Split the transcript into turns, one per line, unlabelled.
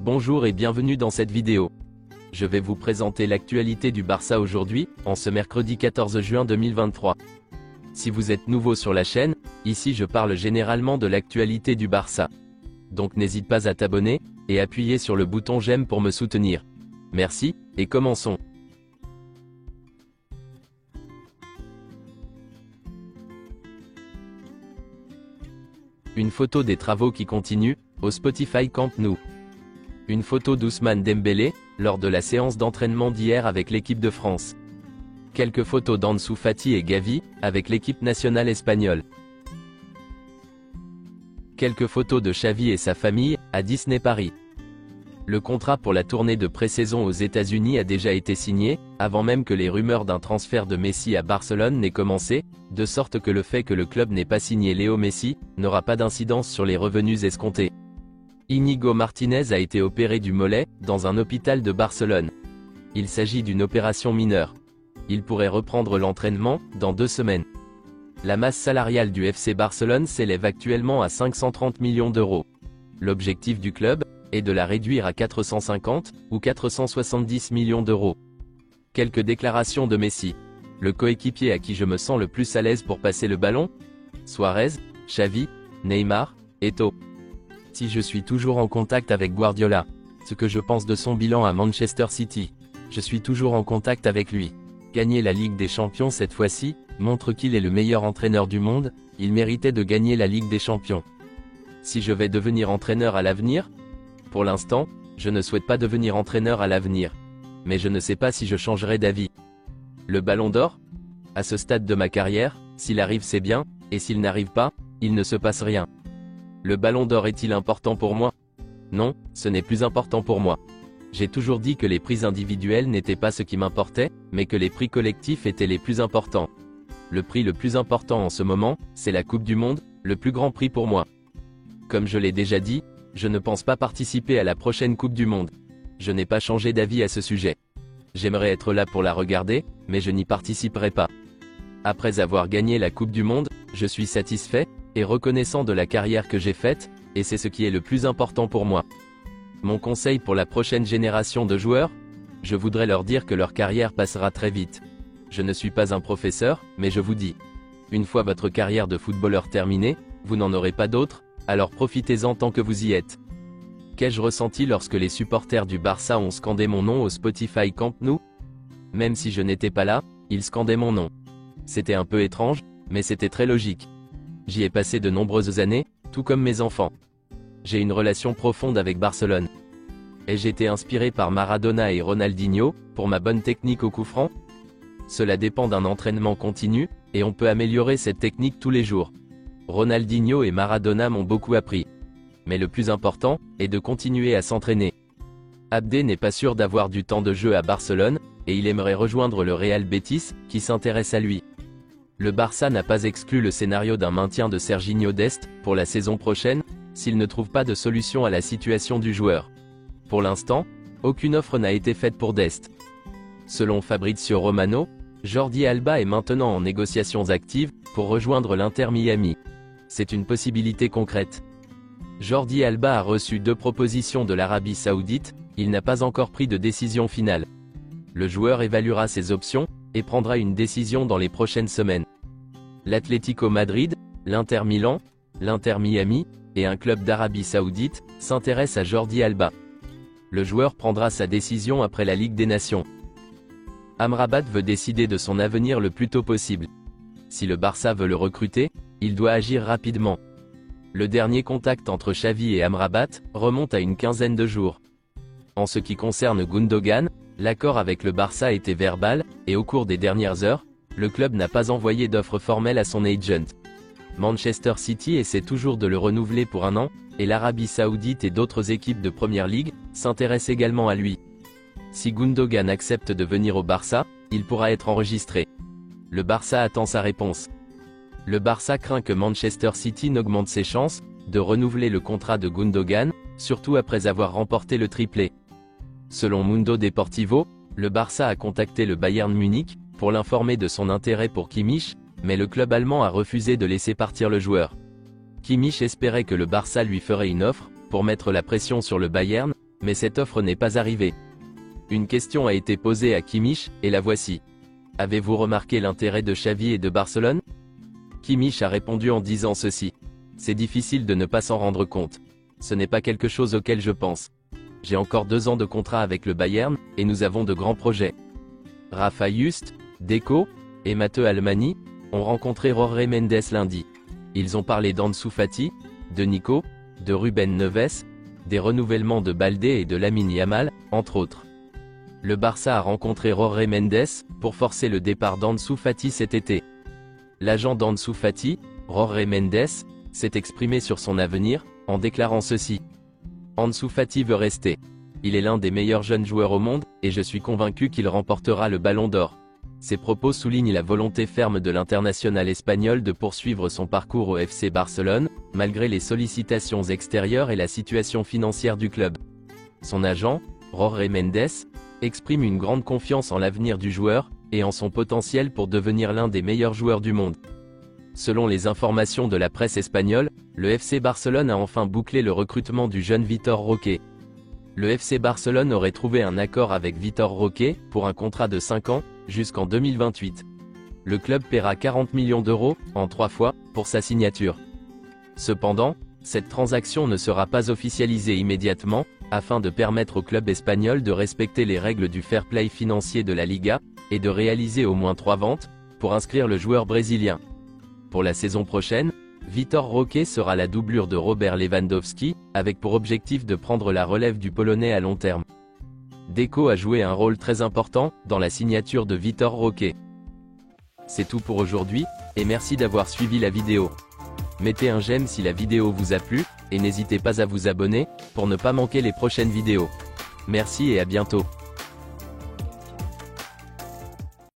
Bonjour et bienvenue dans cette vidéo. Je vais vous présenter l'actualité du Barça aujourd'hui, en ce mercredi 14 juin 2023. Si vous êtes nouveau sur la chaîne, ici je parle généralement de l'actualité du Barça. Donc n'hésite pas à t'abonner, et appuyer sur le bouton j'aime pour me soutenir. Merci, et commençons. Une photo des travaux qui continuent, au Spotify Camp Nou. Une photo d'Ousmane Dembélé, lors de la séance d'entraînement d'hier avec l'équipe de France. Quelques photos d'Ansu Fati et Gavi, avec l'équipe nationale espagnole. Quelques photos de Xavi et sa famille, à Disney Paris. Le contrat pour la tournée de pré-saison aux États-Unis a déjà été signé, avant même que les rumeurs d'un transfert de Messi à Barcelone n'aient commencé, de sorte que le fait que le club n'ait pas signé Léo Messi, n'aura pas d'incidence sur les revenus escomptés. Íñigo Martínez a été opéré du mollet, dans un hôpital de Barcelone. Il s'agit d'une opération mineure. Il pourrait reprendre l'entraînement, dans 2 semaines. La masse salariale du FC Barcelone s'élève actuellement à 530 millions d'euros. L'objectif du club est de la réduire à 450 ou 470 millions d'euros. Quelques déclarations de Messi. Le coéquipier à qui je me sens le plus à l'aise pour passer le ballon? Suarez, Xavi, Neymar, Eto'o. Si je suis toujours en contact avec Guardiola, ce que je pense de son bilan à Manchester City, je suis toujours en contact avec lui. Gagner la Ligue des Champions cette fois-ci, montre qu'il est le meilleur entraîneur du monde, il méritait de gagner la Ligue des Champions. Si je vais devenir entraîneur à l'avenir? Pour l'instant, je ne souhaite pas devenir entraîneur à l'avenir. Mais je ne sais pas si je changerai d'avis. Le Ballon d'Or? À ce stade de ma carrière, s'il arrive c'est bien, et s'il n'arrive pas, il ne se passe rien. Le Ballon d'Or est-il important pour moi? Non, ce n'est plus important pour moi. J'ai toujours dit que les prix individuels n'étaient pas ce qui m'importait, mais que les prix collectifs étaient les plus importants. Le prix le plus important en ce moment, c'est la Coupe du Monde, le plus grand prix pour moi. Comme je l'ai déjà dit, je ne pense pas participer à la prochaine Coupe du Monde. Je n'ai pas changé d'avis à ce sujet. J'aimerais être là pour la regarder, mais je n'y participerai pas. Après avoir gagné la Coupe du Monde, je suis satisfait, et reconnaissant de la carrière que j'ai faite, et c'est ce qui est le plus important pour moi. Mon conseil pour la prochaine génération de joueurs? Je voudrais leur dire que leur carrière passera très vite. Je ne suis pas un professeur, mais je vous dis. Une fois votre carrière de footballeur terminée, vous n'en aurez pas d'autre, alors profitez-en tant que vous y êtes. Qu'ai-je ressenti lorsque les supporters du Barça ont scandé mon nom au Spotify Camp Nou? Même si je n'étais pas là, ils scandaient mon nom. C'était un peu étrange, mais c'était très logique. J'y ai passé de nombreuses années, tout comme mes enfants. J'ai une relation profonde avec Barcelone. Ai-je été inspiré par Maradona et Ronaldinho, pour ma bonne technique au coup franc? Cela dépend d'un entraînement continu, et on peut améliorer cette technique tous les jours. Ronaldinho et Maradona m'ont beaucoup appris. Mais le plus important, est de continuer à s'entraîner. Abdé n'est pas sûr d'avoir du temps de jeu à Barcelone, et il aimerait rejoindre le Real Betis, qui s'intéresse à lui. Le Barça n'a pas exclu le scénario d'un maintien de Serginho Dest, pour la saison prochaine, s'il ne trouve pas de solution à la situation du joueur. Pour l'instant, aucune offre n'a été faite pour Dest. Selon Fabrizio Romano, Jordi Alba est maintenant en négociations actives, pour rejoindre l'Inter Miami. C'est une possibilité concrète. Jordi Alba a reçu 2 propositions de l'Arabie Saoudite, il n'a pas encore pris de décision finale. Le joueur évaluera ses options, et prendra une décision dans les prochaines semaines. L'Atlético Madrid, l'Inter Milan, l'Inter Miami, et un club d'Arabie Saoudite, s'intéressent à Jordi Alba. Le joueur prendra sa décision après la Ligue des Nations. Amrabat veut décider de son avenir le plus tôt possible. Si le Barça veut le recruter, il doit agir rapidement. Le dernier contact entre Xavi et Amrabat remonte à une quinzaine de jours. En ce qui concerne Gundogan, l'accord avec le Barça était verbal, et au cours des dernières heures, le club n'a pas envoyé d'offre formelle à son agent. Manchester City essaie toujours de le renouveler pour 1 an, et l'Arabie Saoudite et d'autres équipes de Première Ligue s'intéressent également à lui. Si Gundogan accepte de venir au Barça, il pourra être enregistré. Le Barça attend sa réponse. Le Barça craint que Manchester City n'augmente ses chances de renouveler le contrat de Gundogan, surtout après avoir remporté le triplé. Selon Mundo Deportivo, le Barça a contacté le Bayern Munich, pour l'informer de son intérêt pour Kimmich, mais le club allemand a refusé de laisser partir le joueur. Kimmich espérait que le Barça lui ferait une offre, pour mettre la pression sur le Bayern, Mais cette offre n'est pas arrivée. Une question a été posée à Kimmich, et la voici. Avez-vous remarqué l'intérêt de Xavi et de Barcelone? Kimmich a répondu en disant ceci. C'est difficile de ne pas s'en rendre compte. Ce n'est pas quelque chose auquel je pense. J'ai encore 2 ans de contrat avec le Bayern, et nous avons de grands projets. Rafa Just, Deco, et Matteo Almani ont rencontré Jorge Mendes lundi. Ils ont parlé d'Ansu Fati, de Nico, de Ruben Neves, des renouvellements de Baldé et de Lamine Yamal, entre autres. Le Barça a rencontré Jorge Mendes pour forcer le départ d'Ansu Fati cet été. L'agent d'Ansu Fati, Jorge Mendes, s'est exprimé sur son avenir, en déclarant ceci. Ansu Fati veut rester. Il est l'un des meilleurs jeunes joueurs au monde, et je suis convaincu qu'il remportera le Ballon d'Or. Ces propos soulignent la volonté ferme de l'international espagnol de poursuivre son parcours au FC Barcelone, malgré les sollicitations extérieures et la situation financière du club. Son agent, Jorge Mendes, exprime une grande confiance en l'avenir du joueur, et en son potentiel pour devenir l'un des meilleurs joueurs du monde. Selon les informations de la presse espagnole, le FC Barcelone a enfin bouclé le recrutement du jeune Vitor Roque. Le FC Barcelone aurait trouvé un accord avec Vitor Roque, pour un contrat de 5 ans, jusqu'en 2028. Le club paiera 40 millions d'euros, en 3 fois, pour sa signature. Cependant, cette transaction ne sera pas officialisée immédiatement, afin de permettre au club espagnol de respecter les règles du fair play financier de la Liga, et de réaliser au moins 3 ventes, pour inscrire le joueur brésilien. Pour la saison prochaine, Vitor Roque sera la doublure de Robert Lewandowski, avec pour objectif de prendre la relève du Polonais à long terme. Deco a joué un rôle très important dans la signature de Vitor Roque. C'est tout pour aujourd'hui, et merci d'avoir suivi la vidéo. Mettez un j'aime si la vidéo vous a plu, et n'hésitez pas à vous abonner, pour ne pas manquer les prochaines vidéos. Merci et à bientôt.